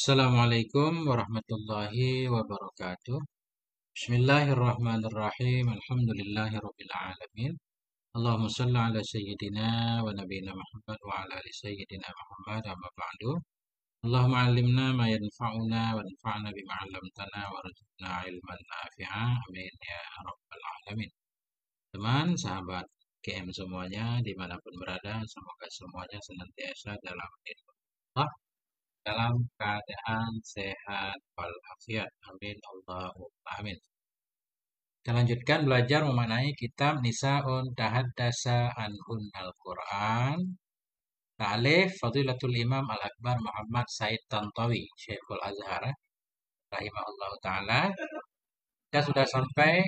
Assalamualaikum warahmatullahi wabarakatuh. Bismillahirrahmanirrahim. Alhamdulillahirabbil alamin. Allahumma shalli ala sayyidina wa nabiyina Muhammad wa ala ali sayyidina Muhammad amma ba'du. Allahumma 'allimna ma yanfa'una wa anfa'na bima 'allamtana warzuqna ilman nafi'a. Amin ya rabbal alamin. Teman, sahabat KM semuanya dimanapun berada, semoga semuanya senantiasa dalam lindungan Allah, dalam keadaan sehat walafiat. Amin Allahumma amin. Kita lanjutkan belajar memaknai kitab Nisaun Tahaddasa Anhun Al-Quran. Ta'alif Fadilatul Imam Al-Akbar Muhammad Said Tantawi, Syekhul Azhar, rahimahullah ta'ala. Kita sudah sampai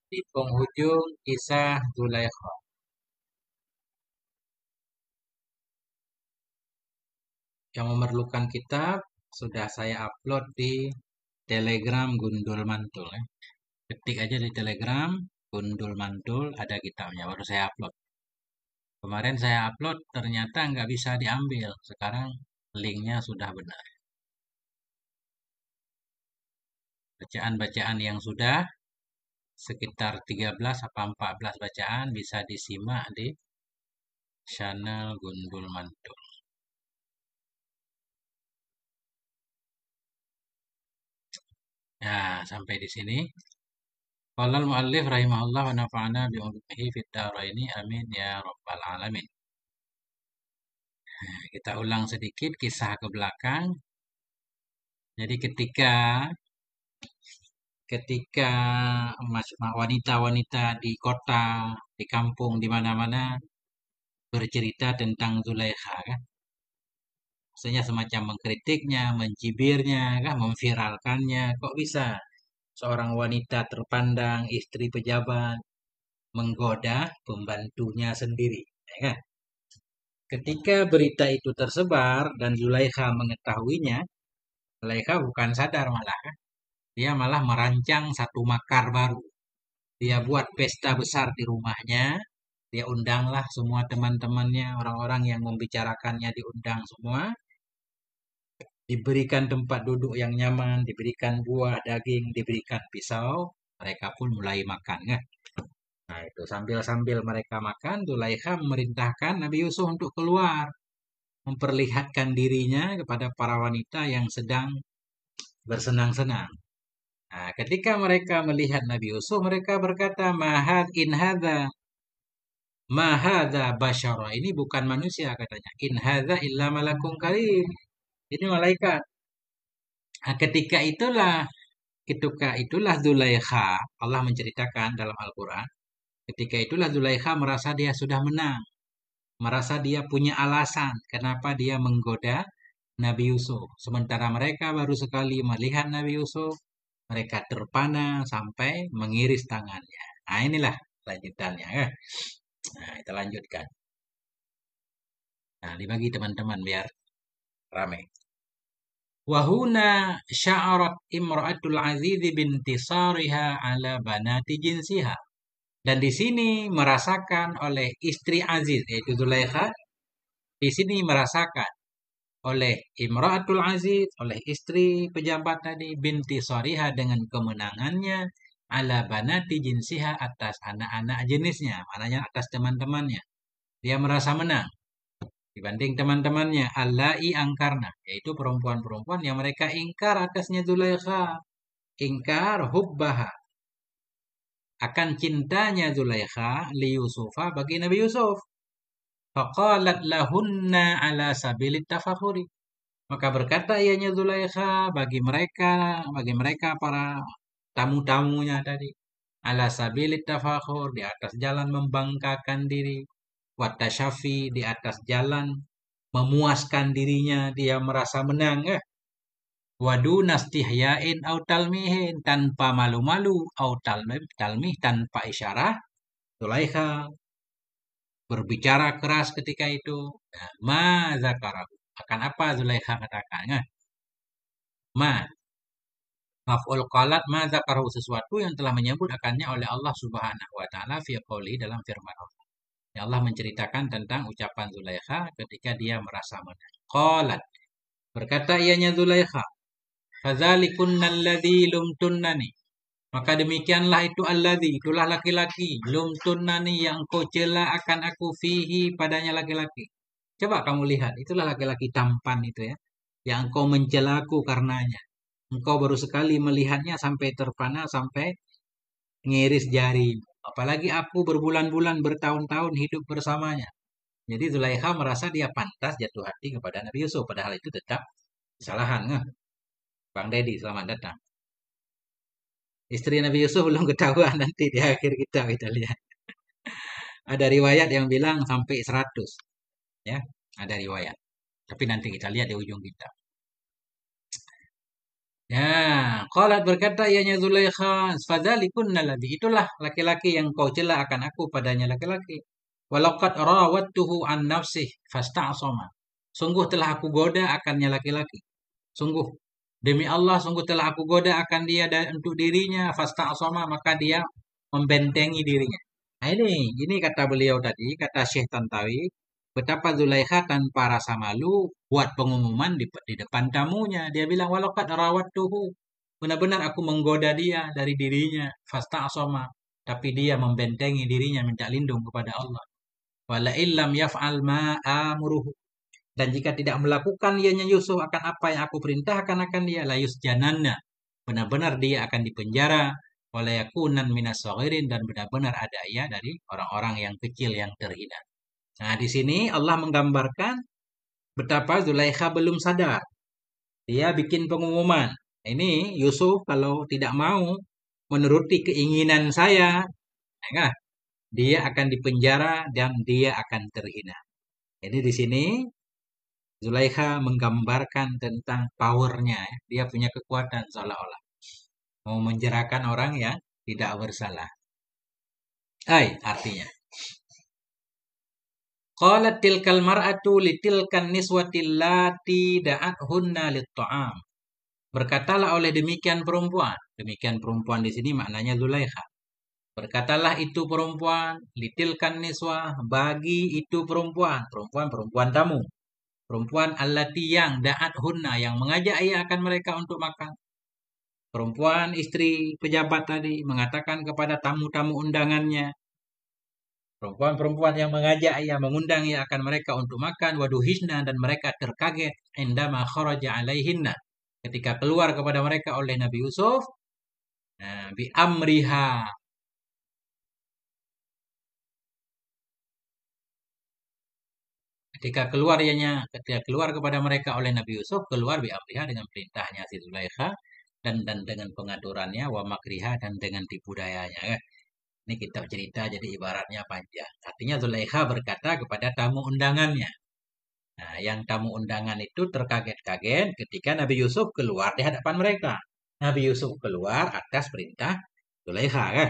di penghujung kisah Zulaikha. Yang memerlukan kitab sudah saya upload di Telegram Gundul Mantul. Ketik aja di Telegram Gundul Mantul, ada kitabnya, baru saya upload. Kemarin saya upload ternyata nggak bisa diambil. Sekarang linknya sudah benar. Bacaan-bacaan yang sudah sekitar 13 atau 14 bacaan bisa disimak di channel Gundul Mantul. Nah, sampai di sini. Qala al-muallif rahimahullah wa nafa'ana bi ulumihi fid dharaini amin ya rabbal alamin. Nah, kita ulang sedikit kisah ke belakang. Jadi ketika wanita-wanita di kota, di kampung, di mana-mana bercerita tentang Zulaikha, kan? Maksudnya semacam mengkritiknya, mencibirnya, kan? Memviralkannya. Kok bisa seorang wanita terpandang, istri pejabat, menggoda pembantunya sendiri, ya kan? Ketika berita itu tersebar dan Zulaikha mengetahuinya, Zulaikha bukan sadar malah, kan? Dia malah merancang satu makar baru. Dia buat pesta besar di rumahnya. Dia undanglah semua teman-temannya, orang-orang yang membicarakannya diundang semua. Diberikan tempat duduk yang nyaman, diberikan buah, daging, diberikan pisau. Mereka pun mulai makan, kan? Nah, itu sambil-sambil mereka makan, Zulaikha memerintahkan Nabi Yusuf untuk keluar, memperlihatkan dirinya kepada para wanita yang sedang bersenang-senang. Nah, ketika mereka melihat Nabi Yusuf, mereka berkata, Mahadha basyara. Ini bukan manusia katanya. In hadza illa malakun karim. Ini malaikat. Nah, ketika itulah Zulaikha, Allah menceritakan dalam Al-Quran, ketika itulah Zulaikha merasa dia sudah menang. Merasa dia punya alasan kenapa dia menggoda Nabi Yusuf. Sementara mereka baru sekali melihat Nabi Yusuf, mereka terpana sampai mengiris tangannya. Nah, inilah lanjutannya. Nah, kita lanjutkan. Nah, dibagi teman-teman biar ramai. Wahuna sya'arat imra'atul azizi bintisariha ala banati jinsiha. Dan di sini merasakan oleh istri Aziz, yaitu Zulaikha, di sini merasakan oleh Imra'atul Aziz, oleh istri pejabat tadi, binti Sariha dengan kemenangannya, ala banati jinsiha atas anak-anak jenisnya, maknanya atas teman-temannya. Dia merasa menang dibanding teman-temannya, allai angkarna, yaitu perempuan-perempuan yang mereka ingkar atasnya Zulaikha, ingkar hubbaha, akan cintanya Zulaikha li Yusufa bagi Nabi Yusuf. Faqalat lahunna ala sabilit tafakhuri. Maka berkata ianya Zulaikha bagi mereka para tamu-tamunya tadi, ala sabilit tafakhur, di atas jalan membanggakan diri, watasyafi, di atas jalan memuaskan dirinya, dia merasa menang, wadu nastihyain au talmihin, tanpa malu-malu, au talmih tanpa isyarah. Zulaikha berbicara keras ketika itu. Ma zakarahu, akan apa Zulaikha katakan? Ma maf'ul qalat ma zakarahu, sesuatu yang telah menyebut akannya oleh Allah Subhanahu wa taala fi qouli, dalam firman Allah. Ya, Allah menceritakan tentang ucapan Zulaikha ketika dia merasa menang. Qalat, Berkata ianya Zulaikha, "Fadzalikunna alladzi lumtunnani." Maka demikianlah itu alladzi, itulah laki-laki, lumtunnani yang kau cela akan aku fihi padanya laki-laki. Coba kamu lihat, itulah laki-laki tampan itu ya, yang engkau mencelaku karenanya. Engkau baru sekali melihatnya sampai terpana, sampai ngiris jari. Apalagi aku berbulan-bulan, bertahun-tahun hidup bersamanya. Jadi Zulaikha merasa dia pantas jatuh hati kepada Nabi Yusuf. Padahal itu tetap kesalahan. Nah, Bang Deddy, selamat datang. Istri Nabi Yusuf belum ketahuan nanti di akhir kita lihat. Ada riwayat yang bilang sampai 100. Ya, ada riwayat. Tapi nanti kita lihat di ujung kitab. Ya, qalat berkata ianya Zulaikha, fadzalikunna ladzi, itulah laki-laki yang kau cela akan aku padanya laki-laki. Walaqad rawattuhu an nafsih fasta'sama. Sungguh telah aku goda akannya laki-laki. Sungguh demi Allah, sungguh telah aku goda akan dia untuk dirinya fasta'sama, maka dia membentengi dirinya. Nah ini kata beliau tadi, kata Syekh Tantawi, betapa Zulaikha tanpa rasa malu buat pengumuman di depan tamunya. Dia bilang, walakat rawattuhu. Benar-benar aku menggoda dia dari dirinya. Fasta asoma. Tapi dia membentengi dirinya, minta lindung kepada Allah. Wala illam yaf'al ma'amuruhu. Dan jika tidak melakukan ianya Yusuf akan apa yang aku perintahkan akan dia, layus janannya. Benar-benar dia akan dipenjara. Walayakunan minas saghirin, dan benar-benar ada ia dari orang-orang yang kecil yang terhina. Nah, di sini Allah menggambarkan betapa Zulaikha belum sadar. Dia bikin pengumuman. Ini Yusuf kalau tidak mau menuruti keinginan saya, ya, dia akan dipenjara dan dia akan terhina. Jadi di sini Zulaikha menggambarkan tentang powernya. Dia punya kekuatan seolah-olah. Mau menjerakan orang yang tidak bersalah. Artinya. Qalat tilkal mar'atu litilkan niswati allati da'athunna lit-ta'am. Berkatalah oleh demikian perempuan di sini maknanya Zulaikha. Berkatalah itu perempuan, litilkan niswa, bagi itu perempuan tamu. Perempuan allati yang da'athunna, yang mengajak ia akan mereka untuk makan. Perempuan istri pejabat tadi mengatakan kepada tamu-tamu undangannya, perempuan-perempuan yang mengajak ia, mengundang ia akan mereka untuk makan, waduhisna, dan mereka terkaget indama kharaja alaihinna, ketika keluar kepada mereka oleh Nabi Yusuf, bi amriha, ketika keluar kepada mereka oleh Nabi Yusuf, keluar bi amriha dengan perintahnya si Zulaikha, dan dengan pengaturannya, wa makriha, dan dengan tipu dayanya. Ini kitab cerita jadi ibaratnya panjang. Artinya Zulaikha berkata kepada tamu undangannya. Nah, yang tamu undangan itu terkaget-kaget ketika Nabi Yusuf keluar di hadapan mereka. Nabi Yusuf keluar atas perintah Zulaikha.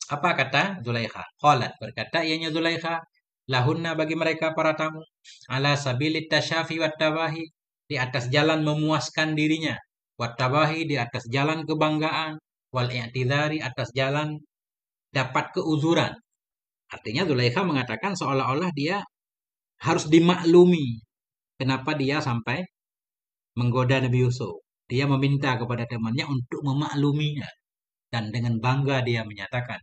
Apa kata Zulaikha? Qalat, berkata ianya Zulaikha, lahunna, bagi mereka para tamu, ala sabilit tasyafi wat tabahi, di atas jalan memuaskan dirinya, wat tabahi, di atas jalan kebanggaan, wal i'tidari, atas jalan dapat keuzuran. Artinya Zulaikha mengatakan seolah-olah dia harus dimaklumi kenapa dia sampai menggoda Nabi Yusuf. Dia meminta kepada temannya untuk memakluminya. Dan dengan bangga dia menyatakan.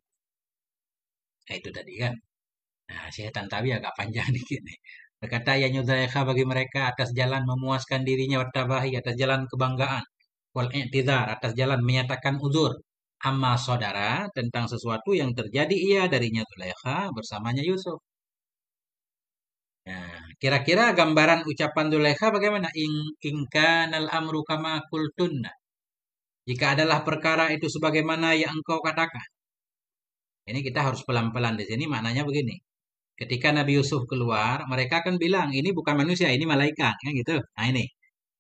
Nah, itu tadi kan. Nah, Syekh Tantawi agak panjang dikit nih. Berkata, ya Zulaikha bagi mereka atas jalan memuaskan dirinya, watabahi, atas jalan kebanggaan, wal i'tidhar, atas jalan menyatakan uzur, amma saudara, tentang sesuatu yang terjadi ia darinya Zulaikha bersamanya Yusuf. Nah, kira-kira gambaran ucapan Zulaikha bagaimana? Ingkanal amru kama kultunna. Jika adalah perkara itu sebagaimana yang engkau katakan. Ini kita harus pelan-pelan di sini, maknanya begini. Ketika Nabi Yusuf keluar, mereka kan bilang, ini bukan manusia, ini malaikat, kan gitu. Nah ini,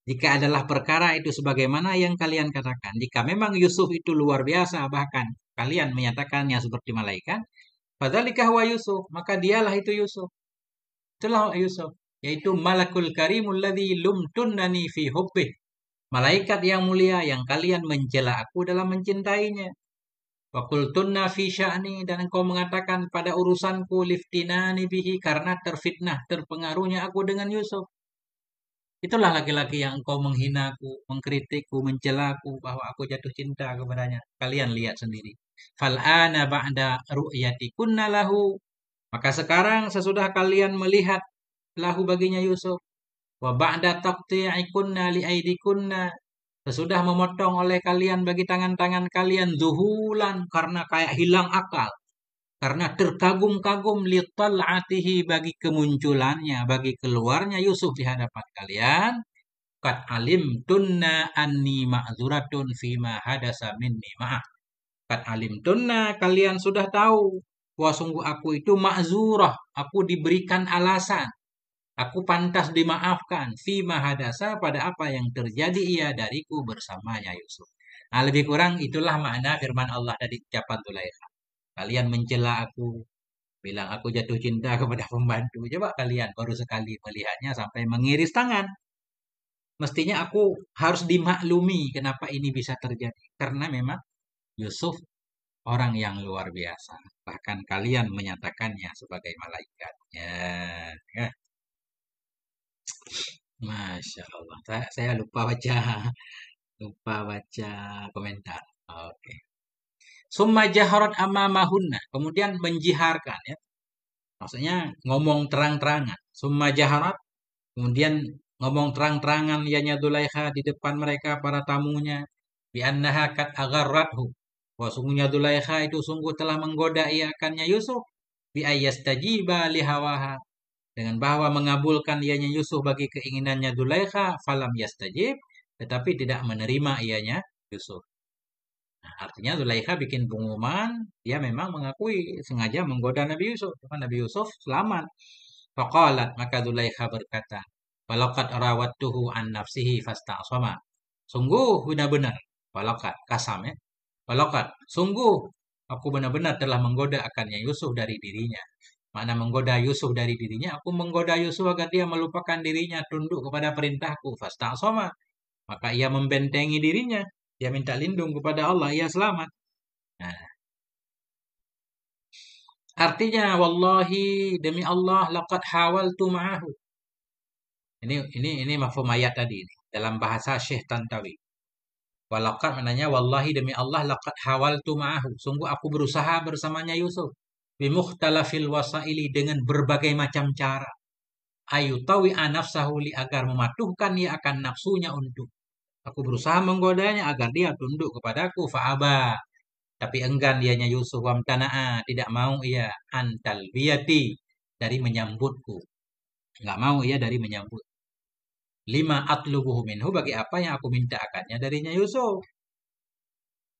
jika adalah perkara itu sebagaimana yang kalian katakan, jika memang Yusuf itu luar biasa, bahkan kalian menyatakannya seperti malaikat, padzalikah wa Yusuf, maka dialah itu Yusuf. Itulah Yusuf, yaitu malakul karimul ladzi lumtunnani fi hubbih. Malaikat yang mulia yang kalian mencela aku dalam mencintainya. Wa qultunna fi sya'ni, dan engkau mengatakan pada urusanku liftinani bihi, karena terfitnah, terpengaruhnya aku dengan Yusuf. Itulah laki-laki yang engkau menghinaku, mengkritikku, mencelaku bahwa aku jatuh cinta kepadanya. Kalian lihat sendiri. Fal'ana ba'da ru'yatikunna lahu. Maka sekarang sesudah kalian melihat lahu baginya Yusuf. Wa ba'da taqti'ikunna li'aidikunna. Sesudah memotong oleh kalian bagi tangan-tangan kalian zuhulan karena kayak hilang akal. Karena terkagum-kagum lital'atihi bagi kemunculannya, bagi keluarnya Yusuf di hadapan kalian. Qad alimtunna anni ma'zuratun fima hadasa minni ma'ah. Qad alimtunna kalian sudah tahu bahwa sungguh aku itu ma'zurah, aku diberikan alasan. Aku pantas dimaafkan fima hadasa pada apa yang terjadi ia dariku bersamanya Yusuf. Nah, lebih kurang itulah makna firman Allah dari ucapan Zulaikha. Kalian mencela aku, bilang aku jatuh cinta kepada pembantu. Coba kalian baru sekali melihatnya sampai mengiris tangan. Mestinya aku harus dimaklumi kenapa ini bisa terjadi. Karena memang Yusuf orang yang luar biasa. Bahkan kalian menyatakannya sebagai malaikat. Ya. Masya Allah. Saya lupa baca komentar. Oke. Summa jaharat amamahunna. Kemudian menjiharkan ya. Maksudnya ngomong terang-terangan. Summa jaharat. Kemudian ngomong terang-terangan ianya Dzulaikha di depan mereka para tamunya. Bi annaha kat agarrathu. Bahwa sungguhnya Dzulaikha itu sungguh telah menggoda ia akannya Yusuf. Bi ayyastajiba lihawaha. Dengan bahwa mengabulkan ianya Yusuf bagi keinginannya Dzulaikha. Falam yastajib. Tetapi tidak menerima ianya Yusuf. Nah, artinya Dzulaikha bikin pengumuman. Dia memang mengakui sengaja menggoda Nabi Yusuf. Karena Nabi Yusuf selamat. Faqalat maka Dzulaikha berkata, "Walaqad rawattuhu an nafsihi fasta'sama." Sungguh benar-benar, walaqad kasam ya. Walaqad sungguh aku benar-benar telah menggoda akannya Yusuf dari dirinya. Makna menggoda Yusuf dari dirinya, aku menggoda Yusuf agar dia melupakan dirinya, tunduk kepada perintahku. Fasta'sama. Maka ia membentengi dirinya, dia minta lindung kepada Allah, ia selamat. Nah, artinya wallahi demi Allah laqad hawaltu ma'ahu. Ini mafhum ayat tadi ini, dalam bahasa Syekh Tantawi. Walaqad maknanya wallahi demi Allah laqad hawaltu ma'ahu. Sungguh aku berusaha bersamanya Yusuf. Bimukhtalafil wasaili dengan berbagai macam cara. Ayutawi anafsahu li agar mematuhkan ia akan nafsunya untuk. Aku berusaha menggodanya agar dia tunduk kepadaku fa'aba. Tapi enggan dianya Yusuf wamtana'a. Tidak mau ia antal biyati dari menyambutku. Enggak mau ia dari menyambut. Lima atlubuhu minhu bagi apa yang aku minta akannya darinya Yusuf.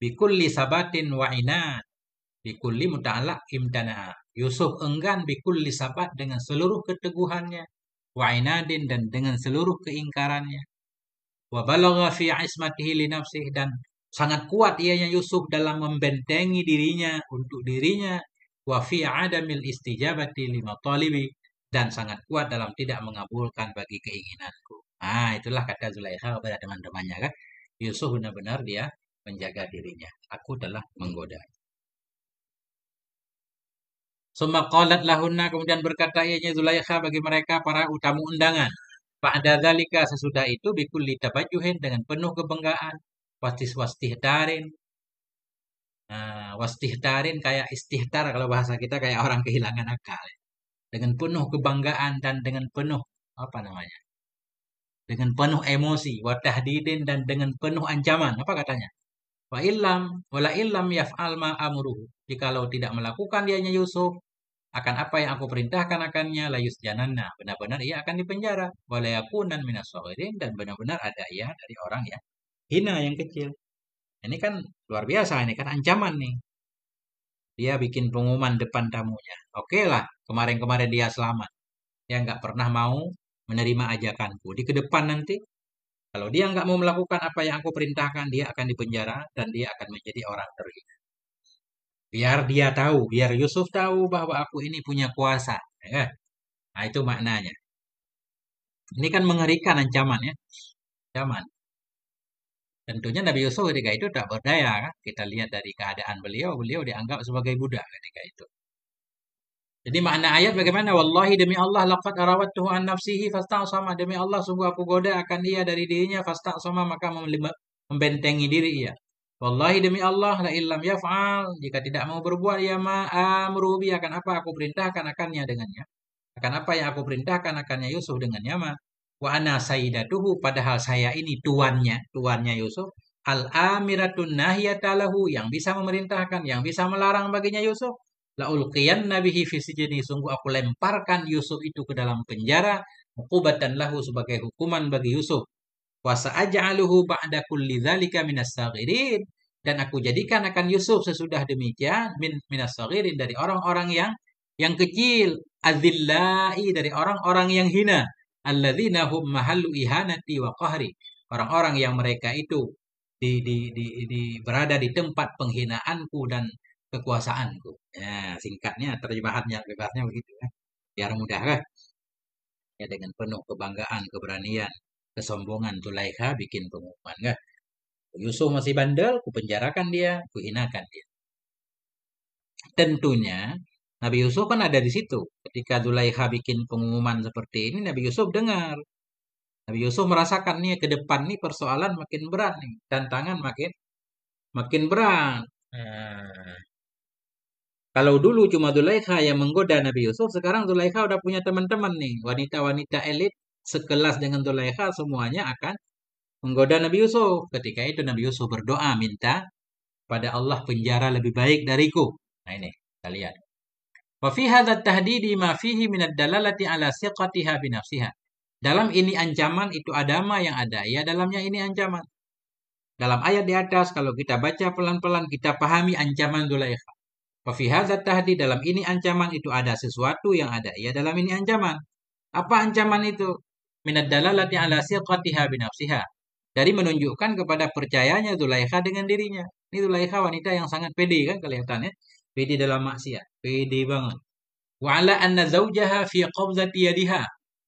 Bikulli sabatin wa inad. Bikulli muta'alaq imtana'a. Yusuf enggan bikulli sabat dengan seluruh keteguhannya. Wa inadin dan dengan seluruh keingkarannya. Wa balagha fi ismatihi li nafsih dan sangat kuat ianya Yusuf dalam membentengi dirinya untuk dirinya. Wa fi adamil istijabati lima talibi dan sangat kuat dalam tidak mengabulkan bagi keinginanku. Ah, itulah kata Zulaikha kepada teman-temannya kan. Yusuf benar-benar dia menjaga dirinya. Aku telah menggoda. Summa qalat lahunna kemudian berkata ianya Zulaikha bagi mereka para tamu undangan. Ba'da dzalika sesudah itu bikulli tabajuhin dengan penuh kebanggaan. Wastihtarin. Nah, wastihtarin kayak istihtar kalau bahasa kita kayak orang kehilangan akal. Dengan penuh kebanggaan dan dengan penuh apa namanya? Dengan penuh emosi, wa tahdidin dan dengan penuh ancaman. Apa katanya? Wa illam wala illam yaf'al ma amruhu. Jikalau tidak melakukan dianya Yusuf akan apa yang aku perintahkan akannya layus jananna. Benar-benar ia akan dipenjara. Wala yakunan minas saghirin dan benar-benar ada ia dari orang yang hina yang kecil. Ini kan luar biasa ini kan ancaman nih. Dia bikin pengumuman depan tamunya. Oke lah, kemarin-kemarin dia selamat. Dia nggak pernah mau menerima ajakanku. Di ke depan nanti kalau dia nggak mau melakukan apa yang aku perintahkan, dia akan dipenjara dan dia akan menjadi orang terhina. Biar dia tahu, biar Yusuf tahu bahwa aku ini punya kuasa. Ya. Nah, itu maknanya. Ini kan mengerikan ancaman ya. Ancaman. Tentunya Nabi Yusuf ketika itu tak berdaya kan. Kita lihat dari keadaan beliau, beliau dianggap sebagai budak ketika itu. Jadi makna ayat bagaimana? Wallahi demi Allah laqad arawattuhu an nafsihi fasta'sama. Demi Allah sungguh aku goda akan dia dari dirinya fasta'sama maka membentengi diri ia. Wallahi demi Allah la illam yaf'al jika tidak mau berbuat ya ma amru bi akan apa aku perintahkan akannya dengannya. Akan apa yang aku perintahkan akannya Yusuf dengannya ma. Wa ana sayyidatuhu padahal saya ini tuannya Yusuf. Al-amiratun nahiyatalahu yang bisa memerintahkan, yang bisa melarang baginya Yusuf. La ulqiyanna bihi fi sijni sungguh aku lemparkan Yusuf itu ke dalam penjara uqubatan lahu sebagai hukuman bagi Yusuf. Wa sa'aj'aluhu ba'da kulli dzalika minas saghirin dan aku jadikan akan Yusuf sesudah demikian minas saghirin dari orang-orang yang kecil, adzillai dari orang-orang yang hina, alladzina hum mahallu ihanati wa qahri. Orang-orang yang mereka itu berada di tempat penghinaanku dan kekuasaanku. Ya, singkatnya terjemahannya bebasnya begitu ya. Biar mudah kan? Ya dengan penuh kebanggaan, keberanian, kesombongan Zulaikha bikin pengumuman kan. Yusuf masih bandel, kupenjarakan dia, kuhinakan dia. Tentunya Nabi Yusuf kan ada di situ. Ketika Zulaikha bikin pengumuman seperti ini, Nabi Yusuf dengar. Nabi Yusuf merasakan nih ke depan nih persoalan makin berat nih, tantangan makin makin berat. Nah, kalau dulu cuma Zulaikha yang menggoda Nabi Yusuf, sekarang Zulaikha udah punya teman-teman nih, wanita-wanita elit sekelas dengan Zulaikha semuanya akan menggoda Nabi Yusuf. Ketika itu Nabi Yusuf berdoa minta pada Allah penjara lebih baik dariku. Nah ini, kita lihat. Wa fi hadzal tahdidi ma fihi min ad-dalalati ala siqatiha bi nafsiha. Dalam ini ancaman itu ada ma yang ada. Ya dalamnya ini ancaman. Dalam ayat di atas kalau kita baca pelan-pelan kita pahami ancaman Zulaikha. Wa fi hadzal tahdid dalam ini ancaman itu ada sesuatu yang ada. Ya dalam ini ancaman. Apa ancaman itu? Min ad-dalalati ala siqatiha bi nafsiha. Dari menunjukkan kepada percayanya Zulaikha dengan dirinya. Ini Zulaikha wanita yang sangat pede kan kelihatannya. Pede dalam maksiat. Pede banget. Wa ala anna zawjaha fi qabzati yadiha.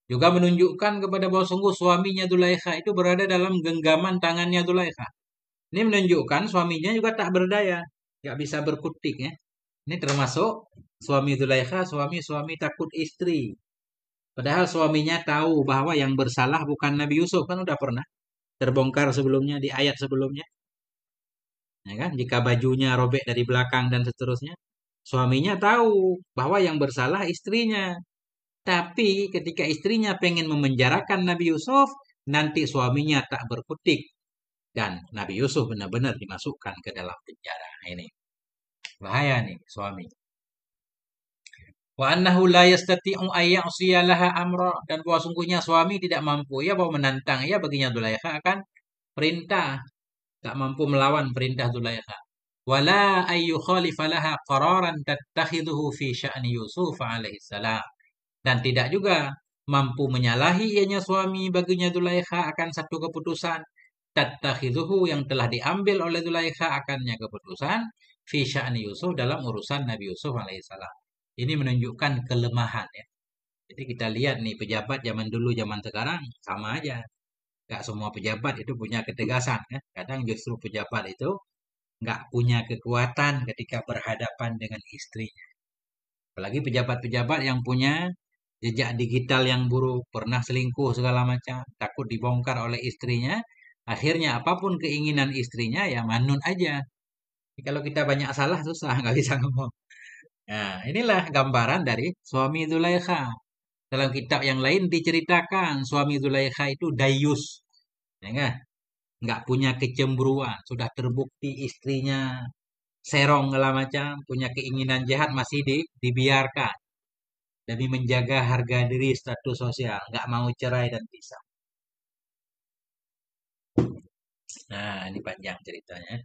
Juga menunjukkan kepada bahwa sungguh suaminya Zulaikha itu berada dalam genggaman tangannya Zulaikha. Ini menunjukkan suaminya juga tak berdaya. Gak bisa berkutik ya. Ini termasuk suami Zulaikha, suami takut istri. Padahal suaminya tahu bahwa yang bersalah bukan Nabi Yusuf. Kan udah pernah terbongkar sebelumnya di ayat sebelumnya. Ya kan? Jika bajunya robek dari belakang dan seterusnya. Suaminya tahu bahwa yang bersalah istrinya. Tapi ketika istrinya pengen memenjarakan Nabi Yusuf, nanti suaminya tak berkutik. Dan Nabi Yusuf benar-benar dimasukkan ke dalam penjara. Nah, ini bahaya nih suami. Wa annahu la yastati'u ay ya'siya laha amra dan bahwa sungguhnya suami tidak mampu ya bahwa menantang ya baginya Zulaikha akan perintah, tak mampu melawan perintah Zulaikha. Wala ay yukhalifa laha qararan tattakhiduhu fi sya'ni Yusuf alaihi salam. Dan tidak juga mampu menyalahi ianya suami baginya Zulaikha akan satu keputusan tattakhiduhu yang telah diambil oleh Zulaikha akannya keputusan fi sya'ni Yusuf dalam urusan Nabi Yusuf alaihissalam. Ini menunjukkan kelemahan ya. Jadi kita lihat nih pejabat zaman dulu zaman sekarang sama aja. Gak semua pejabat itu punya ketegasan ya. Kadang justru pejabat itu nggak punya kekuatan ketika berhadapan dengan istrinya. Apalagi pejabat-pejabat yang punya jejak digital yang buruk, pernah selingkuh segala macam, takut dibongkar oleh istrinya, akhirnya apapun keinginan istrinya ya manut aja. Jadi kalau kita banyak salah susah, nggak bisa ngomong. Nah, inilah gambaran dari suami Zulaikha. Dalam kitab yang lain diceritakan suami Zulaikha itu dayus, ya kan? Nggak punya kecemburuan, sudah terbukti istrinya serong segala macam, punya keinginan jahat masih dibiarkan demi menjaga harga diri status sosial, nggak mau cerai dan pisah. Nah, ini panjang ceritanya.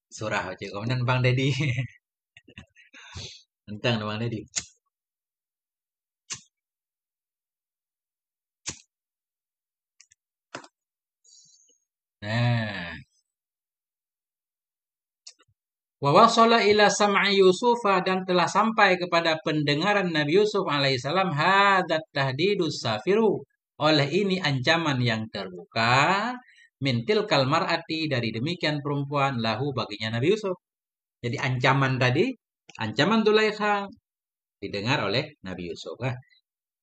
Surah aja. Kemudian Bang Deddy. Tentang Bang Deddy. Nah, wa wasala ila sam'i Yusuf dan telah sampai kepada pendengaran Nabi Yusuf alaihissalam hadat tahdidus safiru. Oleh ini ancaman yang terbuka mintil kalmarati dari demikian perempuan lahu baginya Nabi Yusuf. Jadi ancaman tadi, ancaman Zulaikha didengar oleh Nabi Yusuf.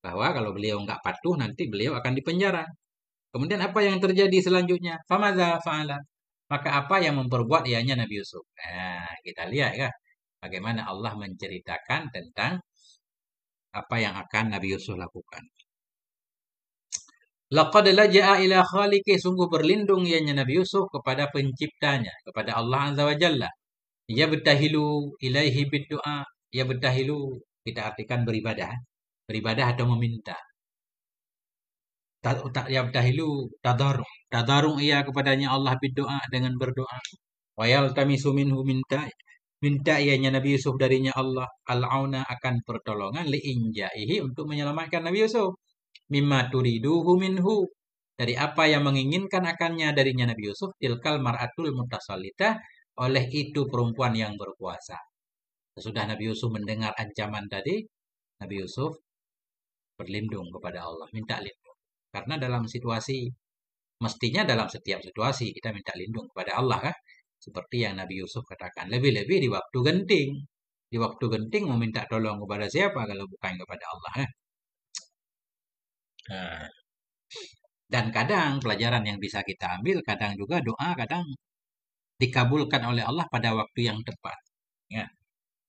Bahwa kalau beliau nggak patuh nanti beliau akan dipenjara. Kemudian apa yang terjadi selanjutnya? Famadza fa'ala. Maka apa yang memperbuat ianya Nabi Yusuf? Nah, kita lihat ya bagaimana Allah menceritakan tentang apa yang akan Nabi Yusuf lakukan. Laqad laja'a ila khaliqih, sungguh berlindung ianya Nabi Yusuf kepada penciptanya, kepada Allah Azza wa Jalla. Yabtahilu ilaihi biddu'a. Yabtahilu kita artikan beribadah. Beribadah atau meminta. Yabtahilu tadarung. Tadarung ia kepadanya Allah biddu'a dengan berdoa. Wa yaltamisu minhu minta ianya Nabi Yusuf darinya Allah al-auna akan pertolongan liinjaihi untuk menyelamatkan Nabi Yusuf. Mimma turiduhu minhu, dari apa yang menginginkan akannya darinya Nabi Yusuf, tilkal mar'atul mutasallitah, oleh itu perempuan yang berkuasa. Sesudah Nabi Yusuf mendengar ancaman tadi, Nabi Yusuf berlindung kepada Allah, minta lindung. Karena dalam situasi, mestinya dalam setiap situasi kita minta lindung kepada Allah kan? Seperti yang Nabi Yusuf katakan, lebih-lebih di waktu genting. Di waktu genting mau minta tolong kepada siapa kalau bukan kepada Allah. Nah, dan kadang pelajaran yang bisa kita ambil, kadang juga doa, kadang dikabulkan oleh Allah pada waktu yang tepat. Ya.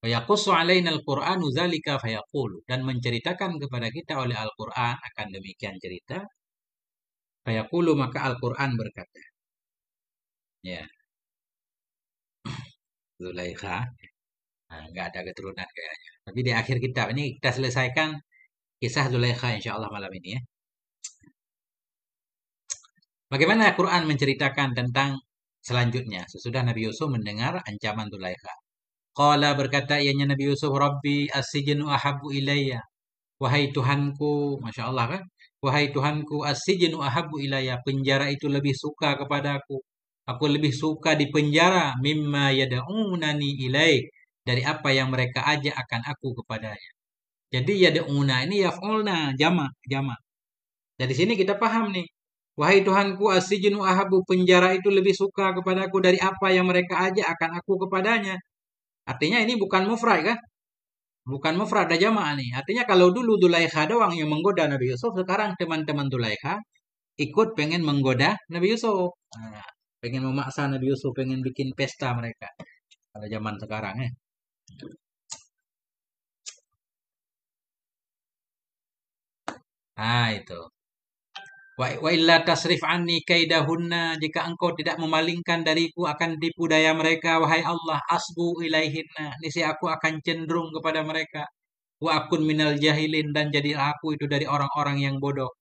Fayaqussu alaina al-Qur'anu dzalika fayaqulu, dan menceritakan kepada kita oleh Al-Qur'an akan demikian cerita. Fayaqulu, maka Al-Qur'an berkata. Ya, Zulaikha. Nah, nggak ada keturunan kayaknya. Tapi di akhir kitab ini kita selesaikan kisah Zulaikha insyaallah malam ini ya. Bagaimana Al-Quran menceritakan tentang selanjutnya sesudah Nabi Yusuf mendengar ancaman Zulaikha. Qala, berkata ianya Nabi Yusuf, Rabbi as-sijnu ahabbu ilayya. Wahai Tuhanku, Masya Allah kan? Wahai Tuhanku, as-sijnu ahabbu ilayya. Penjara itu lebih suka kepadaku. Aku lebih suka di penjara mimma yada'unani ilaih, dari apa yang mereka ajak akan aku kepadanya. Jadi yada'una ini yaf'ulna, jamak, jamak. Dari sini kita paham nih. Wahai Tuhanku, as-sijnu ahabbu, penjara itu lebih suka kepadaku dari apa yang mereka ajak akan aku kepadanya. Artinya ini bukan mufrad kan? Bukan mufrad, ada jamaah nih. Artinya kalau dulu Zulaikha doang yang menggoda Nabi Yusuf, sekarang teman-teman Zulaikha ikut pengen menggoda Nabi Yusuf. Nah, pengen memaksa Nabi Yusuf, pengen bikin pesta mereka. Pada zaman sekarang ya. Nah, itu. Wa illa tasrif anni kaidahunna, jika engkau tidak memalingkan dariku akan tipu daya mereka, wahai Allah, asbu ilaihinna, niscaya aku akan cenderung kepada mereka. Wa akun minal jahilin, dan jadi aku itu dari orang-orang yang bodoh.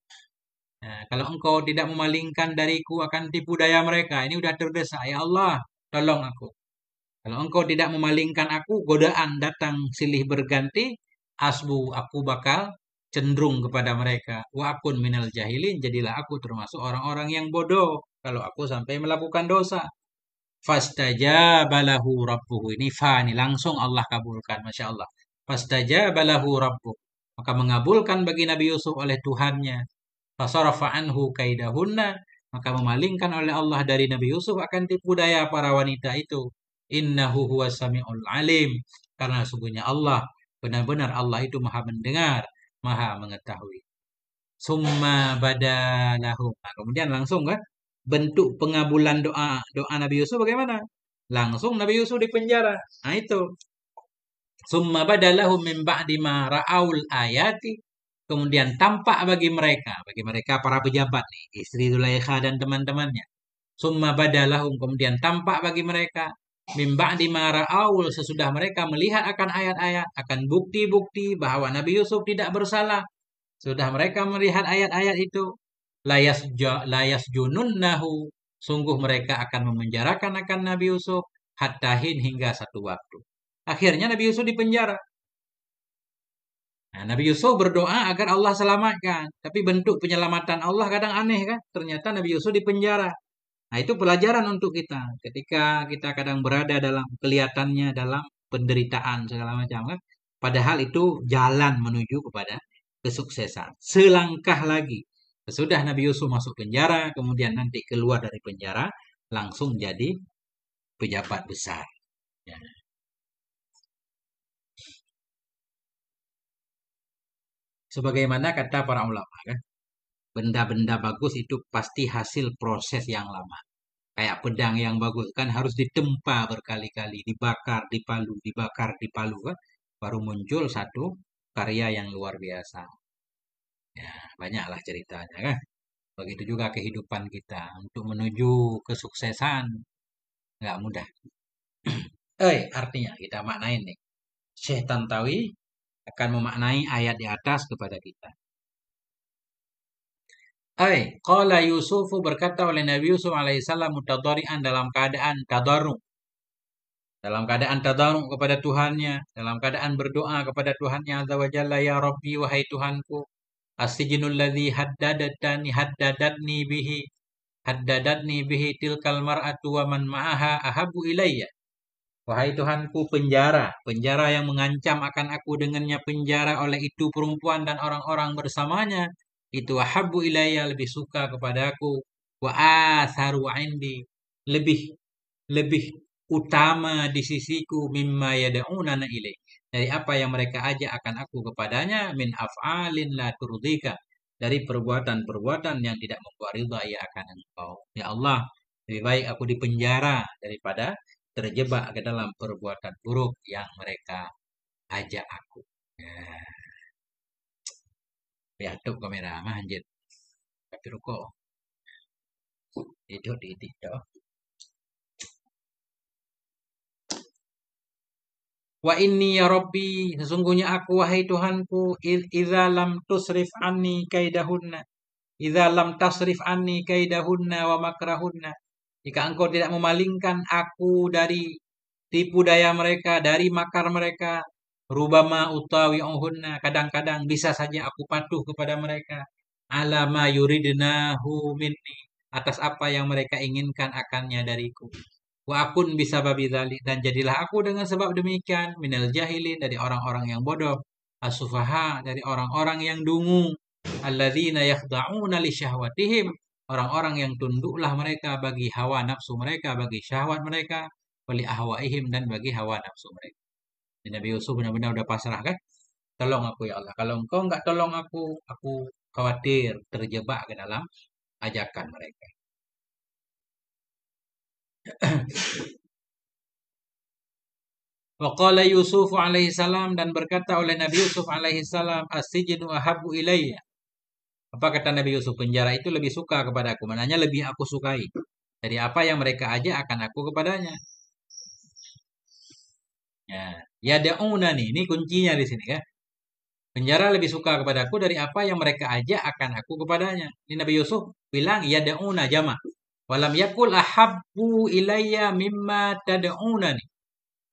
Nah, kalau engkau tidak memalingkan dariku akan tipu daya mereka, ini udah terdesak, ya Allah, tolong aku. Kalau engkau tidak memalingkan aku, godaan datang silih berganti, asbu, aku bakal cenderung kepada mereka. Wa akun minal jahilin, jadilah aku termasuk orang-orang yang bodoh kalau aku sampai melakukan dosa. Fastajabalahu rabbuhu, ini fa, ini langsung Allah kabulkan, Masya Allah. Fastajabalahu rabbuhu, maka mengabulkan bagi Nabi Yusuf oleh Tuhannya. Fasarafa anhu kaidahunna, maka memalingkan oleh Allah dari Nabi Yusuf akan tipu daya para wanita itu. Innahu huwas samiul alim, karena sungguhnya Allah, benar-benar Allah itu maha mendengar, maha mengetahui. Summa badalahum. Nah, kemudian langsung kan bentuk pengabulan doa doa Nabi Yusuf bagaimana? Langsung Nabi Yusuf dipenjara. Nah itu. Summa badalahum min ba'di ma ra'aul ayati. Kemudian tampak bagi mereka para pejabat nih, istri Zulaikha dan teman-temannya. Summa badalahum, kemudian tampak bagi mereka min ba'di ma ra'aul, sesudah mereka melihat akan ayat-ayat, akan bukti-bukti bahwa Nabi Yusuf tidak bersalah. Sudah mereka melihat ayat-ayat itu, layas jununnahu, sungguh mereka akan memenjarakan akan Nabi Yusuf hattahin, hingga satu waktu. Akhirnya Nabi Yusuf dipenjara. Nah, Nabi Yusuf berdoa agar Allah selamatkan, tapi bentuk penyelamatan Allah kadang aneh kan? Ternyata Nabi Yusuf dipenjara. Nah, itu pelajaran untuk kita. Ketika kita kadang berada dalam kelihatannya dalam penderitaan segala macam kan? Padahal itu jalan menuju kepada kesuksesan. Selangkah lagi. Sesudah Nabi Yusuf masuk penjara, kemudian nanti keluar dari penjara, langsung jadi pejabat besar. Ya. Sebagaimana kata para ulama kan, benda-benda bagus itu pasti hasil proses yang lama. Kayak pedang yang bagus kan harus ditempa berkali-kali, dibakar, dipalu kan, baru muncul satu karya yang luar biasa. Ya, banyaklah ceritanya kan. Begitu juga kehidupan kita untuk menuju kesuksesan nggak mudah. Artinya kita maknain nih. Syekh Tantawi akan memaknai ayat di atas kepada kita. Qala Yusufu berkata oleh Nabi Yusuf alaihissalam mutadari'an dalam keadaan tadarru. Dalam keadaan tadarru kepada Tuhannya. Dalam keadaan berdoa kepada Tuhannya Azza wa Jalla. Ya Rabbi, wahai Tuhanku. As-sijnul ladzi haddadatni bihi tilkal mar'atu wa man ma'aha ahabu ilayya. Wahai Tuhanku, penjara yang mengancam akan aku dengannya penjara oleh itu perempuan dan orang-orang bersamanya, itu ahabu ilayya, lebih suka kepadaku, wa atharu indi, lebih lebih utama di sisiku mimma yad'unana ilaih, dari apa yang mereka ajak akan aku kepadanya, min af'alin la turdika, dari perbuatan-perbuatan yang tidak membuat ridha ya akan engkau. Ya Allah, lebih baik aku di penjara daripada terjebak ke dalam perbuatan buruk yang mereka ajak aku. Ya, lihat kamera mah anjir. Tapi rokok. Itu di itu. Wa inni ya Rabbi, sesungguhnya aku wahai Tuhanku, idza lam tusrif anni kaidahunna. Idza lam tasrif anni kaidahunna wa makrahunna. Jika engkau tidak memalingkan aku dari tipu daya mereka, dari makar mereka, rubama utawi ohunna, kadang-kadang bisa saja aku patuh kepada mereka. Alama yuridnahu minni, atas apa yang mereka inginkan akannya dariku. Wa akun bisa babi dzalik, dan jadilah aku dengan sebab demikian minal jahilin, dari orang-orang yang bodoh, asufaha, dari orang-orang yang dungu, alladzina yakhda'una li syahwatihim, orang-orang yang tunduklah mereka bagi hawa nafsu mereka, bagi syahwat mereka, wali ahwaihim, dan bagi hawa nafsu mereka. Dan Nabi Yusuf benar-benar udah pasrah kan? Tolong aku ya Allah. Kalau engkau nggak tolong aku khawatir terjebak ke dalam ajakan mereka. Wa qala Yusuf alaihi salam, dan berkata oleh Nabi Yusuf alaihi salam, as-sijnu ahabbu ilayya. Apa kata Nabi Yusuf? Penjara itu lebih suka kepadaku. Mananya lebih aku sukai dari apa yang mereka ajak akan aku kepadanya. Ya da'una nih, ini kuncinya di sini ya. Penjara lebih suka kepadaku dari apa yang mereka ajak akan aku kepadanya. Ini Nabi Yusuf bilang ya da'una jama. Walam yakul ahabbu ilayya mimma tad'una nih.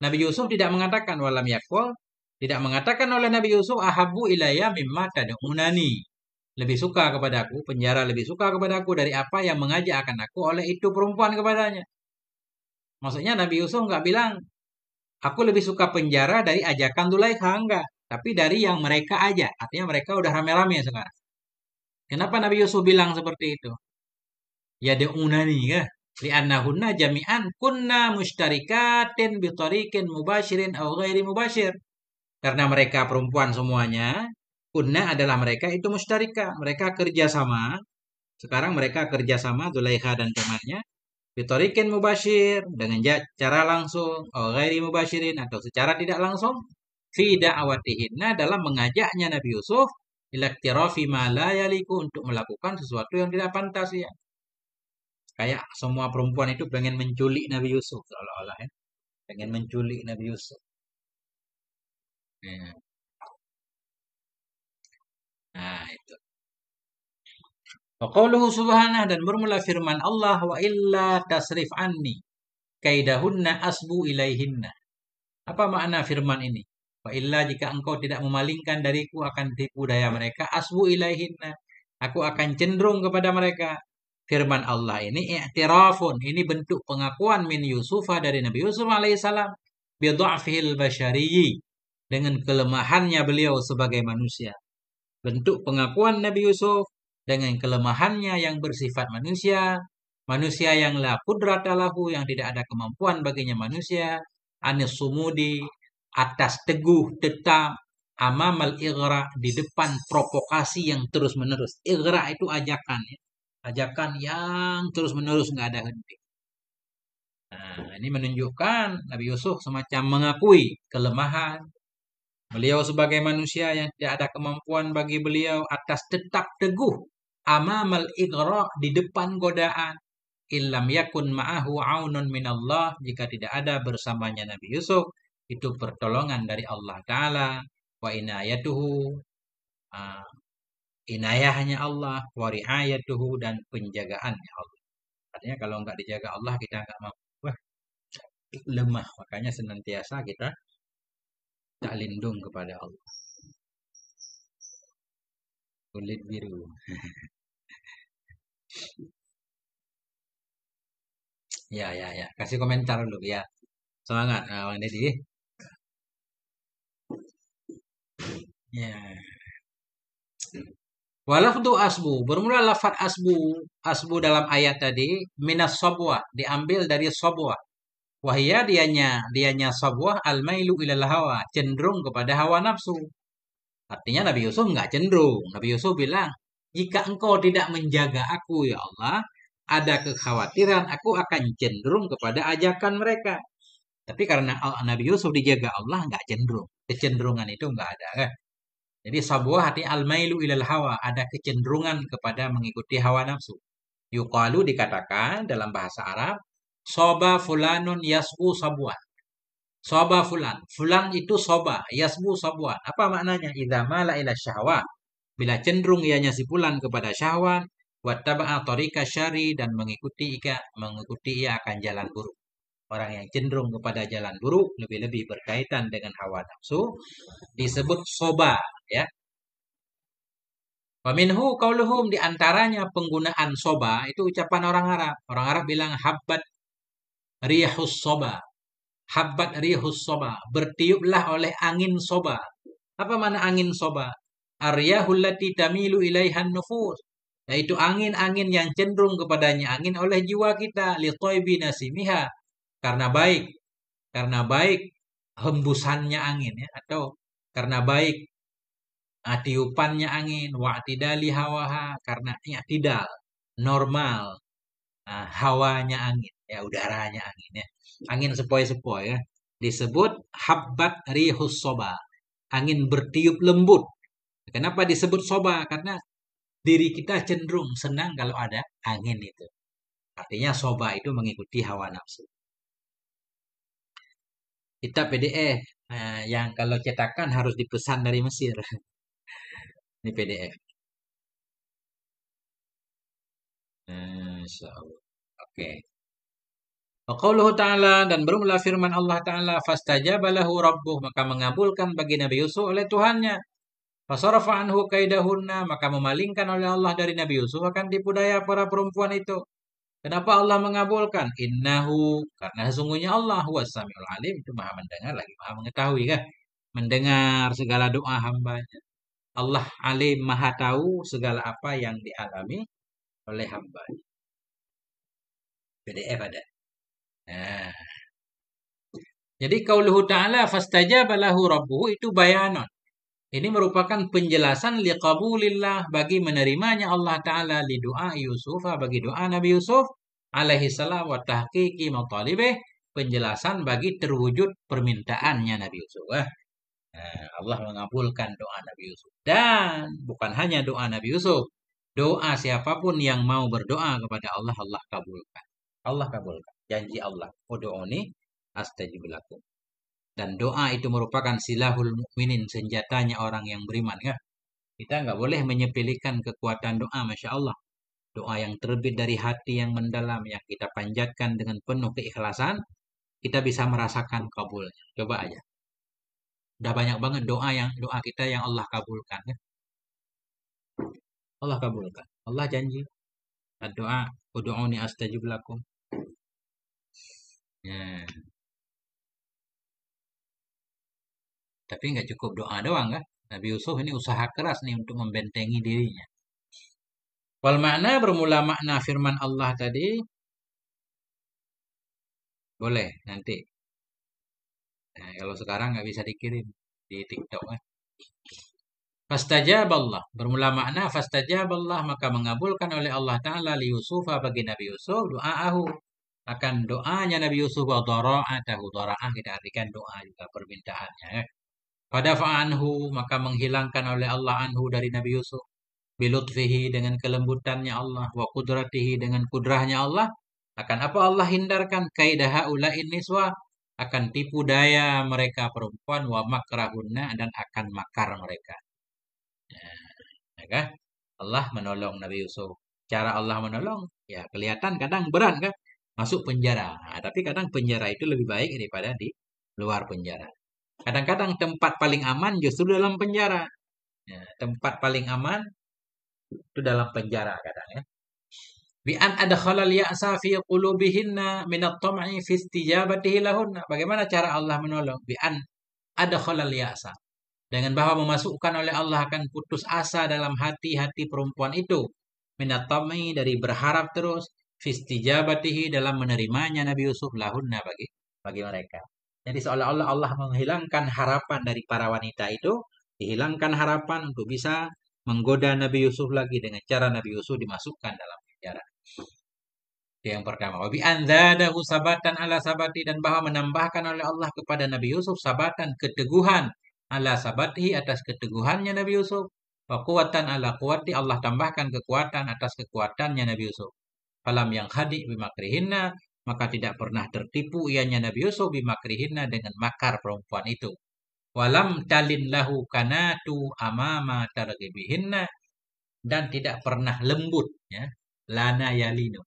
Nabi Yusuf tidak mengatakan walam yakul, tidak mengatakan oleh Nabi Yusuf ahabbu ilayya mimma tad'unani. Lebih suka kepadaku, penjara lebih suka kepadaku dari apa yang mengajak akan aku oleh itu perempuan kepadanya. Maksudnya Nabi Yusuf nggak bilang aku lebih suka penjara dari ajakan Zulaikha, enggak. Tapi dari yang mereka ajak. Artinya mereka udah rame-rame sekarang. Kenapa Nabi Yusuf bilang seperti itu? Ya de'unani ya. Li'annahunna jami'an kunna mustarikatin bitarikin mubashirin au ghairi mubashir. Karena mereka perempuan semuanya, kunna adalah mereka itu mustarika. Mereka kerjasama. Sekarang mereka kerjasama Zulaikha dan temannya. Bitarikin mubashir, dengan cara langsung, au ghairi mubashirin, atau secara tidak langsung, fi da'watihinna, dalam mengajaknya Nabi Yusuf ila iktirafi ma la yaliku, untuk melakukan sesuatu yang tidak pantas ya. Kayak semua perempuan itu pengen menculik Nabi Yusuf seolah-olah ya. Pengen menculik Nabi Yusuf. Ya. Nah, itu. Wa qauluhu subhanahu, dan bermula firman Allah, wa illa tasrif anni kaidahunna asbu ilaihinna. Apa makna firman ini? Wa illa, jika engkau tidak memalingkan dariku akan tipu daya mereka, asbu ilaihinna, aku akan cenderung kepada mereka. Firman Allah ini i'tirafun, ini bentuk pengakuan min Yusufa, dari Nabi Yusuf alaihissalam, bi dha'fihil basyariyyi, dengan kelemahannya beliau sebagai manusia. Bentuk pengakuan Nabi Yusuf dengan kelemahannya yang bersifat manusia, manusia yang la qudrata lahu, yang tidak ada kemampuan baginya manusia, anis sumudi, atas teguh tetap, amamal ighra, di depan provokasi yang terus-menerus. Ighra itu ajakan ya. Ajakan yang terus-menerus nggak ada henti. Nah, ini menunjukkan Nabi Yusuf semacam mengakui kelemahan. Beliau sebagai manusia yang tidak ada kemampuan bagi beliau atas tetap teguh amamal ighra, di depan godaan. Illam yakun ma'ahu aunun minallah, jika tidak ada bersamanya Nabi Yusuf itu pertolongan dari Allah Ta'ala, wa inayatuhu, ah, inayahnya Allah, wa riayatuhu, dan penjagaannya Allah. Artinya kalau nggak dijaga Allah kita nggak mampu. Wah, lemah. Makanya senantiasa kita tak lindung kepada Allah. Kulit biru. Ya, ya, ya. Kasih komentar dulu ya. Semangat, Bang Deddy. Ya. Walafdu asbu, bermula lafat asbu. Asbu dalam ayat tadi minas sobwa, diambil dari sobwa. Wahia, dianya sobwa al-mailu ilal hawa, cenderung kepada hawa nafsu. Artinya Nabi Yusuf nggak cenderung. Nabi Yusuf bilang, jika engkau tidak menjaga aku ya Allah, ada kekhawatiran aku akan cenderung kepada ajakan mereka. Tapi karena Nabi Yusuf dijaga Allah, nggak cenderung. Kecenderungan itu nggak ada kan. Jadi sabuah hati al-mailu ilal hawa, ada kecenderungan kepada mengikuti hawa nafsu. Yuqalu, dikatakan dalam bahasa Arab, soba fulanun yasbu sabuan. Soba fulan, fulan itu soba, yasbu sabuan. Apa maknanya? Idza mala ila syahwat, bila cenderung ianya si fulan kepada syahwat, wattaba'a tariqa syari, dan mengikuti ia akan jalan buruk. Orang yang cenderung kepada jalan buruk, lebih-lebih berkaitan dengan hawa nafsu, disebut soba, ya. Waminhu qauluhum, di antaranya penggunaan soba itu ucapan orang Arab. Orang Arab bilang habbat rihus soba. Habbat rihus soba, bertiuplah oleh angin soba. Apa mana angin soba? Aryahul lati tamilu ilaihan nufus, yaitu angin-angin yang cenderung kepadanya angin oleh jiwa kita, li toibi nasimiha, karena baik hembusannya angin ya, atau karena baik tiupannya angin, wa'tidali hawaha, karena i'tidal, normal, hawanya angin, ya udaranya angin ya. Angin sepoi-sepoi ya. Disebut habbat rihus soba, angin bertiup lembut. Kenapa disebut soba? Karena diri kita cenderung senang kalau ada angin itu. Artinya soba itu mengikuti hawa nafsu. Kita PDF yang kalau cetakan harus dipesan dari Mesir. Ini PDF. Insya Allah. Oke. Qauluhu ta'ala, dan bermula firman Allah Ta'ala, fastajaba lahu rabbuh, maka mengabulkan bagi Nabi Yusuf oleh Tuhannya. Fasarafa anhu kaidahunna, maka memalingkan oleh Allah dari Nabi Yusuf akan tipu daya para perempuan itu. Kenapa Allah mengabulkan? Innahu, karena sesungguhnya Allah huwas samiul alim, itu maha mendengar lagi maha mengetahui kan. Mendengar segala doa hambanya. Allah alim, maha tahu segala apa yang dialami oleh hambanya. PDF ada. Nah, jadi qauluhu ta'ala fastajaba lahu rabbuhu, itu bayanon. Ini merupakan penjelasan liqabulillah, bagi menerimanya Allah Ta'ala li doa Yusuf, bagi doa Nabi Yusuf alaihi salam, wa tahqiqi matalibih, penjelasan bagi terwujud permintaannya Nabi Yusuf. Allah mengabulkan doa Nabi Yusuf. Dan bukan hanya doa Nabi Yusuf, doa siapapun yang mau berdoa kepada Allah, Allah kabulkan. Allah kabulkan. Janji Allah, ud'uni astajib lakum. Dan doa itu merupakan silahul mukminin, senjatanya orang yang beriman ya. Kita nggak boleh menyepelekan kekuatan doa, Masya Allah. Doa yang terbit dari hati yang mendalam, yang kita panjatkan dengan penuh keikhlasan, kita bisa merasakan kabulnya. Coba aja. Udah banyak banget doa kita yang Allah kabulkan ya. Allah kabulkan. Allah janji. Doa, ud'uni astajib lakum. Ya. Tapi nggak cukup doa doang kan. Nabi Yusuf ini usaha keras nih untuk membentengi dirinya. Wal makna, bermula makna firman Allah tadi. Boleh nanti. Nah, kalau sekarang nggak bisa dikirim di TikTok kan. Fastajaballah bermula makna fastajaballah, maka mengabulkan oleh Allah Ta'ala li Yusuf bagi Nabi Yusuf doaahu, akan doanya Nabi Yusuf, wa dhara'atahu, dhara'ah kita artikan doa juga permintaannya ya. Pada fa'anhu, maka menghilangkan oleh Allah anhu dari Nabi Yusuf, bilutfihi dengan kelembutannya Allah, wa kudratihi dengan kudrahnya Allah. Akan apa Allah hindarkan? Kaidaha ulain niswa, akan tipu daya mereka perempuan, wa makrahunna, dan akan makar mereka. Ya kan? Allah menolong Nabi Yusuf. Cara Allah menolong, ya kelihatan kadang berat kan? Masuk penjara. Nah, tapi kadang penjara itu lebih baik daripada di luar penjara. Kadang-kadang tempat paling aman justru dalam penjara. Ya, tempat paling aman itu dalam penjara kadang ya. Bi an adkhalal ya'sa fi qulubihinna min at-tam'i fi istijabatihi lahunna. Bagaimana cara Allah menolong? Bi an adkhalal ya'sa. Dengan bahwa memasukkan oleh Allah akan putus asa dalam hati-hati perempuan itu. Minat tam'i dari berharap terus. Fistijabatihi dalam menerimanya Nabi Yusuf lahunna bagi mereka. Jadi seolah-olah Allah menghilangkan harapan dari para wanita itu. Dihilangkan harapan untuk bisa menggoda Nabi Yusuf lagi dengan cara Nabi Yusuf dimasukkan dalam penjara. Itu yang pertama. Wabi anzadahu sabatan ala sabati, dan bahwa menambahkan oleh Allah kepada Nabi Yusuf sabatan, keteguhan, ala sabatihi atas keteguhannya Nabi Yusuf. Wa kuwatan ala kuwati, Allah tambahkan kekuatan atas kekuatannya Nabi Yusuf. Falam yang hadi bimakrihinna, maka tidak pernah tertipu ianya Nabi Yusuf bimakrihinna dengan makar perempuan itu. Walam talin lahu kanatu amama targibihinna, dan tidak pernah lembut ya. Lana yalinu.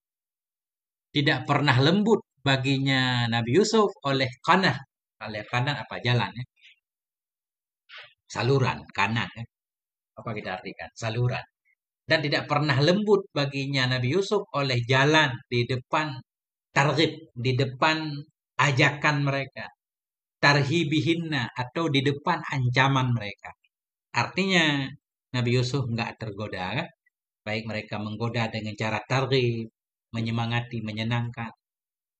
Tidak pernah lembut baginya Nabi Yusuf oleh kanah. Oleh kanan apa? Jalan ya. Saluran kanan ya. Apa kita artikan? Saluran. Dan tidak pernah lembut baginya Nabi Yusuf oleh jalan di depan targhib, di depan ajakan mereka. Tarhibihinna, atau di depan ancaman mereka. Artinya Nabi Yusuf nggak tergoda kan? Baik mereka menggoda dengan cara targhib, menyemangati, menyenangkan.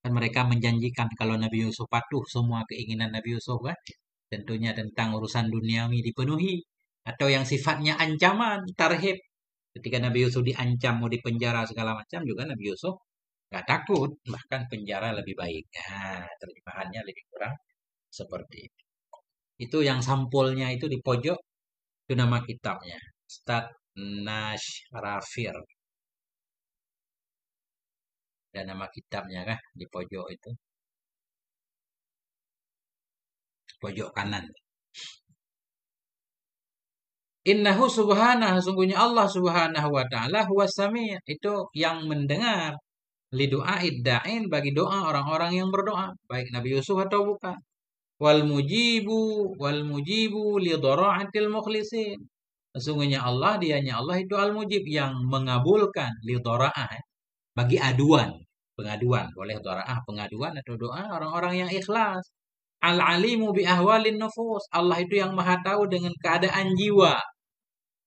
Dan mereka menjanjikan kalau Nabi Yusuf patuh semua keinginan Nabi Yusuf kan. Tentunya tentang urusan duniawi dipenuhi. Atau yang sifatnya ancaman, tarhib. Ketika Nabi Yusuf diancam mau dipenjara segala macam, juga Nabi Yusuf nggak takut. Bahkan penjara lebih baik. Nah, terjemahannya lebih kurang seperti itu. Itu yang sampulnya itu di pojok. Itu nama kitabnya. Ustadz Nashrafir. Dan nama kitabnya kah di pojok itu. Pojok kanan. Innahu subhanahu, sungguhnya Allah subhanahu wa ta'ala huwas sami', itu yang mendengar, li du'a'id da'in, bagi doa orang-orang yang berdoa, baik Nabi Yusuf atau bukan. Wal mujibu li dhara'atil mukhlisin. Sesungguhnya Allah, dianya Allah itu al-mujib, yang mengabulkan li dhara'ah, bagi aduan, pengaduan, boleh dhara'ah pengaduan atau doa orang-orang yang ikhlas. Al-alimu bi ahwalin nufus, Allah itu yang maha tahu dengan keadaan jiwa.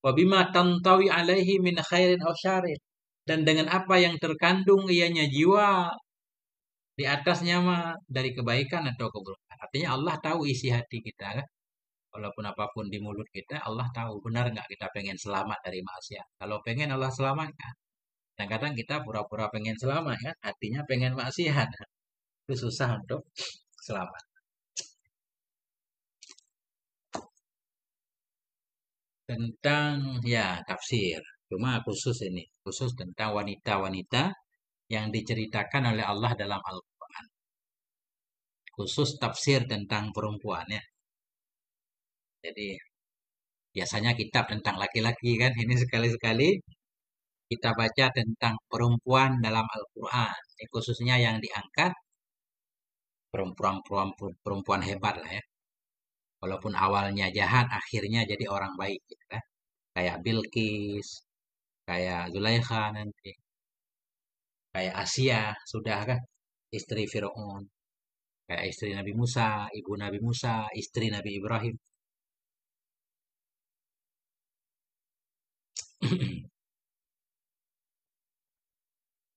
Wabima tantawi alaihi min khairin aw syarrin, dan dengan apa yang terkandung ianya jiwa di atasnya mah dari kebaikan atau keburukan. Artinya Allah tahu isi hati kita kan. Walaupun apapun di mulut kita, Allah tahu benar nggak kita pengen selamat dari maksiat. Kalau pengen Allah selamatkan. Kadang-kadang kita pura-pura pengen selamat kan, hatinya pengen maksiat. Itu susah untuk selamat. Tentang ya tafsir. Cuma khusus ini, khusus tentang wanita-wanita yang diceritakan oleh Allah dalam Al-Quran. Khusus tafsir tentang perempuan ya. Jadi biasanya kitab tentang laki-laki kan. Ini sekali-sekali kita baca tentang perempuan dalam Al-Quran. Ini khususnya yang diangkat perempuan hebat lah ya. Walaupun awalnya jahat, akhirnya jadi orang baik gitu kan. Kayak Bilqis, kayak Zulaikha nanti, kayak Asia sudah kan, istri Firaun, kayak istri Nabi Musa, ibu Nabi Musa, istri Nabi Ibrahim.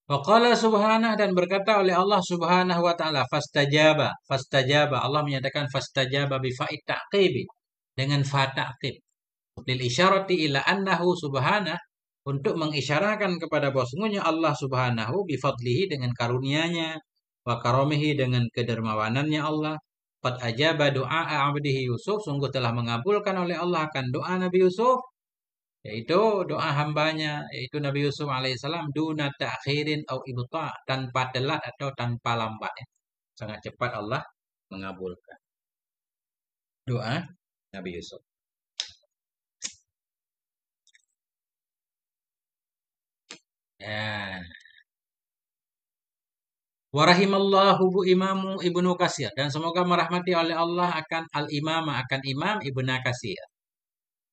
Waqala subhanah, dan berkata oleh Allah subhanahu wa ta'ala, fastajaba, fastajaba. Allah menyatakan fastajaba bifa'id ta'qibi. dengan fa ta'qib. Lil isyarati ila annahu subhanah, untuk mengisyarahkan kepada bahwasanya Allah Subhanahu bifadlihi dengan karunia-Nya, wa karamihi dengan kedermawanannya Allah. Qad ajaba doa abdihi Yusuf, sungguh telah mengabulkan oleh Allah akan doa Nabi Yusuf, yaitu doa hambanya, yaitu Nabi Yusuf alaihissalam, duna ta'khirin au ibta, tanpa telat atau tanpa lambat. Sangat cepat Allah mengabulkan doa Nabi Yusuf. Ya. Warahimallahu imamu Ibnu Katsir, dan semoga merahmati oleh Allah akan al-imam, akan Imam Ibnu Katsir.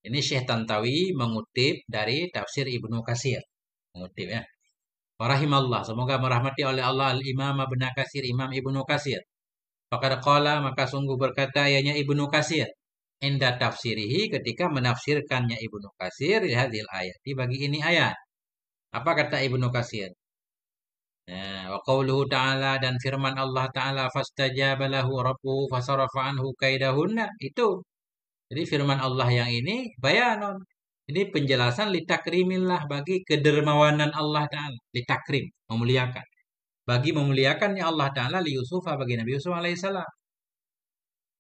Ini Syekh Tantawi mengutip dari tafsir Ibnu Katsir. Mengutip ya. Warahimallah, semoga merahmati oleh Allah al-imam Ibnu Katsir, Imam Ibnu Katsir. Faqad qala, maka sungguh berkata ianya Ibnu Katsir, inda tafsirihi, ketika menafsirkannya Ibnu Katsir hadhil ayat, bagi ini ayat. Apa kata Ibnu Katsir? Wa qauluhu ta'ala, dan firman Allah Ta'ala, fastajaba lahu rabbuhu fasarafa anhu kaidahunna. Itu. Jadi firman Allah yang ini bayanon. Ini penjelasan litakrimillah, bagi kedermawanan Allah Ta'ala. Litakrim, memuliakan. Bagi memuliakannya Allah Ta'ala li Yusuf, bagi Nabi Yusuf alaihissalam.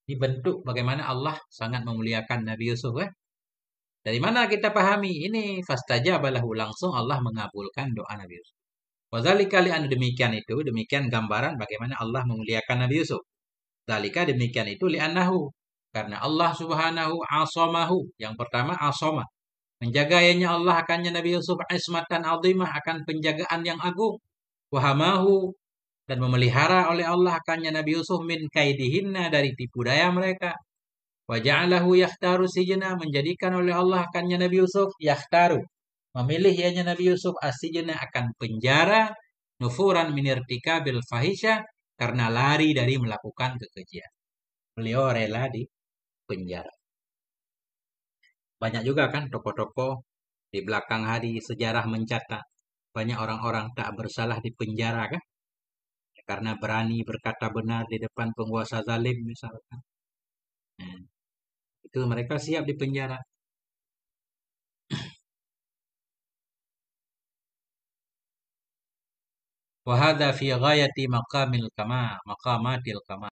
Ini bentuk bagaimana Allah sangat memuliakan Nabi Yusuf. Dari mana kita pahami? Ini fastajaba lahu, langsung Allah mengabulkan doa Nabi Yusuf. Wadzalika li'an, demikian itu, demikian gambaran bagaimana Allah memuliakan Nabi Yusuf. Dzalika, demikian itu, li'annahu, karena Allah Subhanahu asamahu, yang pertama asama, menjaganya Allah akannya Nabi Yusuf, ismatan azimah, akan penjagaan yang agung. Wahamahu, dan memelihara oleh Allah akannya Nabi Yusuf, min kaidihinna, dari tipu daya mereka. Wa ja'alahu yakhtaru sijna, menjadikan oleh Allah akannya Nabi Yusuf, yakhtaru, memilih ianya Nabi Yusuf, asijna, akan penjara, nufuran minirtikabil fahisha, karena lari dari melakukan kekejian. Beliau rela di penjara. Banyak juga kan tokoh-tokoh di belakang hari sejarah mencatat banyak orang-orang tak bersalah di penjara kan, karena berani berkata benar di depan penguasa zalim misalkan. Itu mereka siap di penjara. Wa hadza fi ghayati maqamatil kamal.